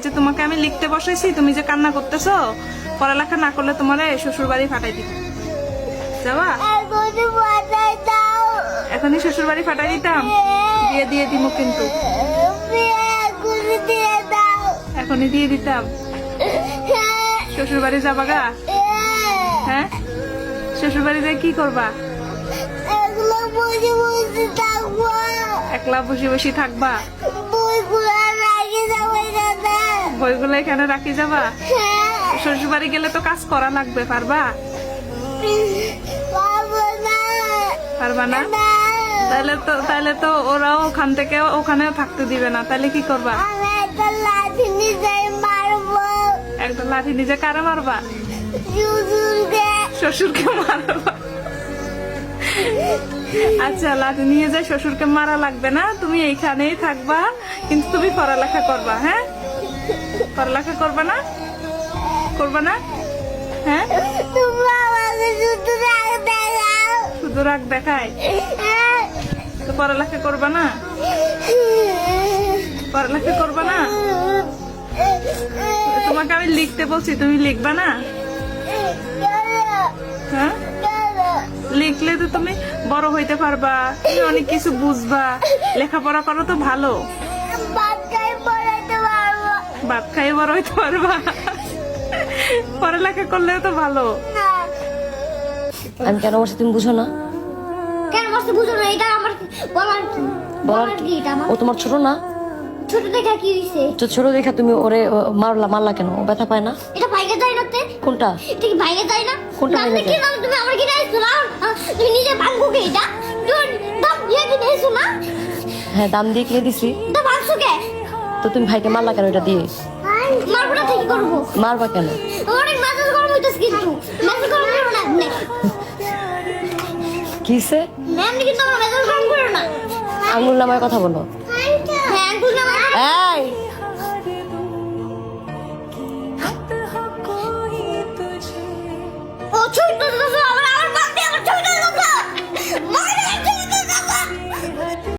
যে তোমাকে আমি লিখতে বসাইছি, তুমি যে কান্না করতেছো, পড়ালেখা না করলে তোমারে শ্বশুর বাড়ি ফাটাই দিব। যাবা? এখনই শ্বশুর বাড়ি ফাটাই দিতাম, দিয়ে দিয়ে দিব কিন্তু, এখনই দিয়ে দিতাম। শ্বশুর বাড়ি যাবা গা? হ্যাঁ, শ্বশুর বাড়ি যাই কি করবা? একলা বসে বসে থাকবা? বইগুলো এখানে রাখি যাবা? শ্বশুর বাড়ি গেলে তো কাজ করা লাগবে, পারবা? পারবা না? তাহলে তো ওরাও ওখান থেকে ওখানেও থাকতে দিবে না, তাহলে কি করবা? একটা লাঠি নিজে কারে মারবা? শ্বশুরকে মারবা? আচ্ছা, লাঠি নিয়ে যায় শ্বশুরকে মারা লাগবে না, তুমি এইখানেই থাকবা, কিন্তু তুমি পড়ালেখা করবা। হ্যাঁ, পড়ালেখা করবা না? করবা না? হ্যাঁ, শুধু রাগ দেখায় তো পড়ালেখা করবা না? পড়ালেখা করবা না? তোমাকে আমি লিখতে বলছি, তুমি লিখবা না? হ্যাঁ, লিখলে তো তুমি বড় হইতে পারবা, তুমি অনেক কিছু বুঝবা, লেখাপড়া করো তো ভালো, ভাত খাই বড় হইতে পারবা, পড়ালেখা করলেও তো ভালো। আমি কেন বলছি তুমি বুঝো না? কেন বসে বুঝো না? এটা আমার বলার কি? এটা আমার ও তোমার ছোট না? ছোট দেখা কি হইছে? তো ছোট দেখা তুমি ওরে মারলা কেন? ও ব্যথা পায় না? এটা ভাইগে যায় না তে? কোনটা? এটা কি ভাইগে যায় না? কোনটা আপনি ভাইগে কি যায়? নাম তুমি আমার কি নাইছো না? তুমি নিজে ভাঙবো কে এটা? তুমি দাম দিয়ে কি নাইছো না? হ্যাঁ, দাম দিয়ে কিনে দিছি। তো ভাঙছো কে? তো তুমি ভাইকে মারলা কেন এটা দিয়ে? মারবো না ঠিক করবো। মারবা কেন? অনেক মেজাজ গরম হইতেছে কিন্তু। মেজাজ গরম করো না আপনি। কিসে? আপনি কিন্তু আমার মেজাজ গরম করো না। আঙুল নামায় কথা বলো। হ্যাঁ, আঙ্গুল না আমার। এই ও ছোট তো